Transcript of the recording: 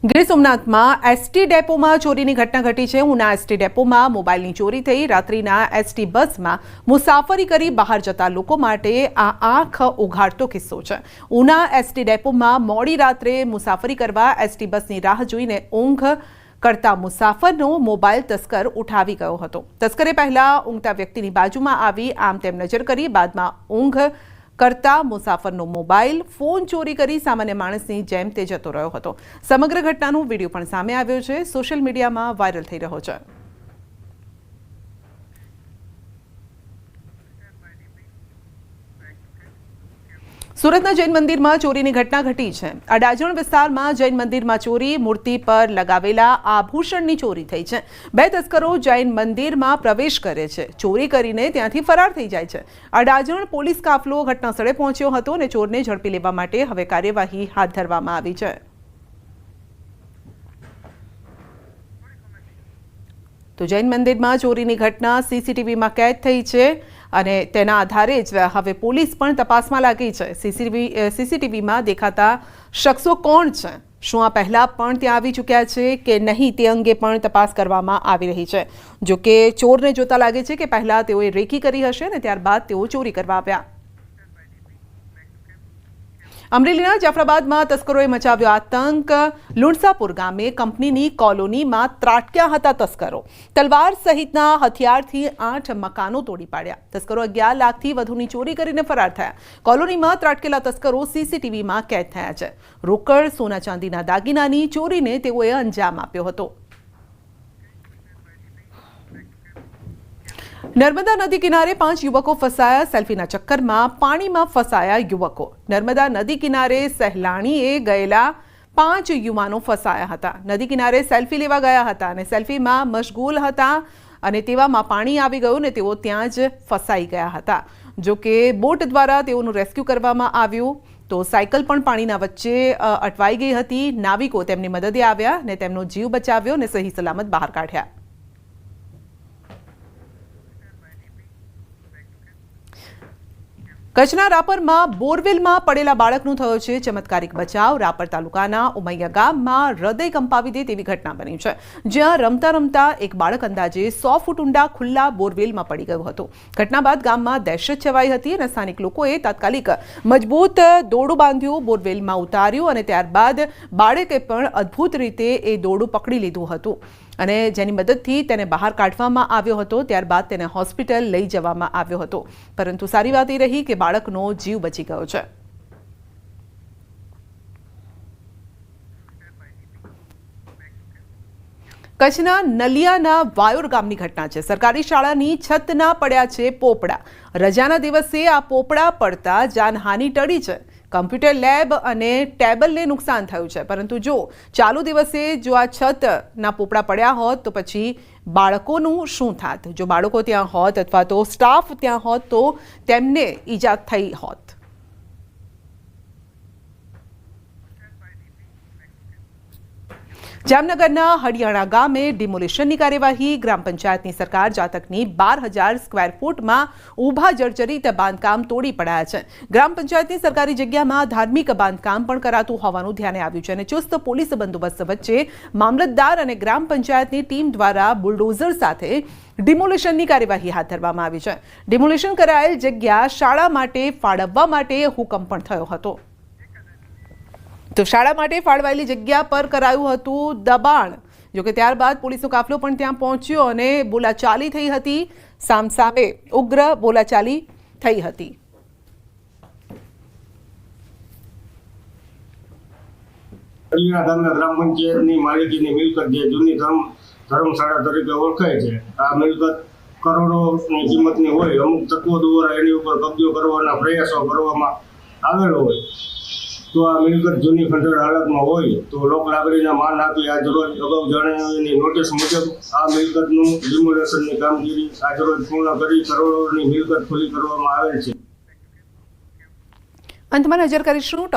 ગીર સોમનાથમાં એસટી ડેપોમાં ચોરીની ઘટના ઘટી છે। ઉના એસટી ડેપોમાં મોબાઈલની ચોરી થઈ। રાત્રિના એસટી બસમાં મુસાફરી કરી બહાર જતા લોકો માટે આ આંખ ઉઘાડતો કિસ્સો છે। ઉના એસટી ડેપોમાં મોડી રાત્રે મુસાફરી કરવા એસટી બસની રાહ જોઈને ઊંઘ કરતા મુસાફરનો મોબાઈલ તસ્કર ઉઠાવી ગયો હતો। તસ્કરે પહેલા ઊંઘતા વ્યક્તિની બાજુમાં આવી આમ તેમ નજર કરી, બાદમાં ઊંઘ કરતા મુસાફરનો મોબાઈલ ફોન ચોરી કરી સામાન્ય માણસની જેમ તે જતો રહ્યો હતો। સમગ્ર ઘટનાનો વિડીયો પણ સામે આવ્યો છે, સોશિયલ મીડિયામાં વાયરલ થઈ રહ્યો છે। સુરતના જૈન મંદિરમાં ચોરીની ઘટના ઘટી છે। અડાજણ વિસ્તારમાં જૈન મંદિરમાં ચોરી, મૂર્તિ પર લગાવેલા આભૂષણની ચોરી થઈ છે। બે તસ્કરો જૈન મંદિરમાં પ્રવેશ કરે છે, ચોરી કરીને ત્યાંથી ફરાર થઈ જાય છે। અડાજણ પોલીસ કાફલો ઘટનાસ્થળે પહોંચ્યો હતો અને ચોરને ઝડપી લેવા માટે હવે કાર્યવાહી હાથ ધરવામાં આવી છે। તો જૈન મંદિરમાં ચોરીની ઘટના સીસીટીવીમાં કેદ થઈ છે અને તેના આધારે જ હવે પોલીસ પણ તપાસમાં લાગી છે। સીસીટીવીમાં દેખાતા શખ્સો કોણ છે, શું આ પહેલા પણ ત્યાં આવી ચૂક્યા છે કે નહીં તે અંગે પણ તપાસ કરવામાં આવી રહી છે। જો કે ચોરને જોતા લાગે છે કે પહેલા તેઓએ રેકી કરી હશે અને ત્યારબાદ તેઓ ચોરી કરવા આવ્યા। અમરેલીના જાફરાબાદમાં તસ્કરોએ મચાવ્યો આતંક। લુણસાપુર ગામે કંપનીની કોલોનીમાં ત્રાટક્યા હતા તસ્કરો। તલવાર સહિતના હથિયારથી 8 મકાનો તોડી પાડ્યા। તસ્કરો 11 લાખથી વધુની ચોરી કરીને ફરાર થયા। કોલોનીમાં ત્રાટકેલા તસ્કરો સીસીટીવીમાં કેદ થયા છે। રોકડ, સોના ચાંદીના દાગીનાની ચોરીને તેઓએ અંજામ આપ્યો હતો। નર્મદા નદી કિનારે 5 યુવકો ફસાયા। સેલ્ફીના ચક્કરમાં પાણીમાં ફસાયા યુવકો। નર્મદા નદી કિનારે સહેલાણીએ ગયેલા 5 યુવાનો ફસાયા હતા। નદી કિનારે સેલ્ફી લેવા ગયા હતા અને સેલ્ફીમાં મશગુલ હતા અને તેવામાં પાણી આવી ગયું ને તેઓ ત્યાં જ ફસાઈ ગયા હતા। જો કે બોટ દ્વારા તેઓનું રેસ્ક્યુ કરવામાં આવ્યું તો સાયકલ પણ પાણીના વચ્ચે અટવાઈ ગઈ હતી। નાવિકો તેમની મદદે આવ્યા અને તેમનો જીવ બચાવ્યો અને સહી સલામત બહાર કાઢ્યા। કચ્છના રાપરમાં બોરવેલમાં પડેલા બાળકનું થયો છે ચમત્કારિક બચાવ। રાપર તાલુકાના ઉમૈયા ગામમાં હૃદય કંપાવી દે તેવી ઘટના બની છે, જ્યાં રમતા રમતા એક બાળક અંદાજે 100 ફૂટ ઊંડા ખુલ્લા બોરવેલમાં પડી ગયું હતું। ઘટના બાદ ગામમાં દહેશત છવાઈ હતી અને સ્થાનિક લોકોએ તાત્કાલિક મજબૂત દોરડું બાંધ્યું, બોરવેલમાં ઉતાર્યું અને ત્યારબાદ બાળકે પણ અદ્ભુત રીતે એ દોરડું પકડી લીધું હતું અને જેની મદદથી તેને બહાર કાઢવામાં આવ્યો હતો। ત્યારબાદ તેને હોસ્પિટલ લઈ જવામાં આવ્યો હતો, પરંતુ સારી વાત એ રહી કે બાળકનો જીવ બચી ગયો છે। કચ્છના નલિયાના વાયોર ગામની ઘટના છે। સરકારી શાળાની છતના પડ્યા છે પોપડા। રજાના દિવસે આ પોપડા પડતા જાનહાનિ ટળી છે। કમ્પ્યુટર લેબ અને ટેબલને નુકસાન થયું છે, પરંતુ જો ચાલુ દિવસે જો આ છતના પોપડા પડ્યા હોત તો પછી બાળકોનું શું થાત? જો બાળકો ત્યાં હોત અથવા તો સ્ટાફ ત્યાં હોત તો તેમને ઈજા થઈ હોત। જામનગરના હડિયાણા ગામે ડિમોલિશનની કાર્યવાહી। ગ્રામ પંચાયતની સરકાર જાતકની 12,000 સ્ક્વેર ફૂટમાં ઊભા જર્જરિત બાંધકામ તોડી પડાયા છે। ગ્રામ પંચાયતની સરકારી જગ્યામાં ધાર્મિક બાંધકામ પણ કરાતું હોવાનું ધ્યાને આવ્યું છે અને ચુસ્ત પોલીસ બંદોબસ્ત વચ્ચે મામલતદાર અને ગ્રામ પંચાયતની ટીમ દ્વારા બુલડોઝર સાથે ડિમોલિશનની કાર્યવાહી હાથ ધરવામાં આવી છે। ડિમોલિશન કરાયેલ જગ્યા શાળા માટે ફાળવવા માટે હુકમ પણ થયો હતો। તો શાળા માટે ફાળવાયેલી જગ્યા પર કરાયું હતું દબાણ। જોકે ત્યારબાદ પોલીસનો કાફલો પણ ત્યાં પહોંચ્યો અને બોલાચાલી થઈ હતી। સામસામે ઉગ્ર બોલાચાલી થઈ હતી। ગ્રામ પંચાયતની માલિકીની મિલકત જે જૂની ધર્મશાળા તરીકે ઓળખાય છે, આ મિલકત કરોડોની કિંમતની હોય। અમુક તત્વો દ્વારા એની ઉપર કબજો કરવાના પ્રયાસો કરવામાં આવેલો હોય તો આ મિલકત જૂની ખંડેર હાલતમાં હોય તો લોક લાગણીના માન આપી આજરોજ અગાઉ જણાવેલી નોટિસ મુજબ આ મિલકતનું ડિમોલેશનની કામગીરી આજરોજ પૂર્ણ કરી કરોડોની મિલકત ખુલ્લી કરવામાં આવેલ છે। અંતમાં નજર કરીશું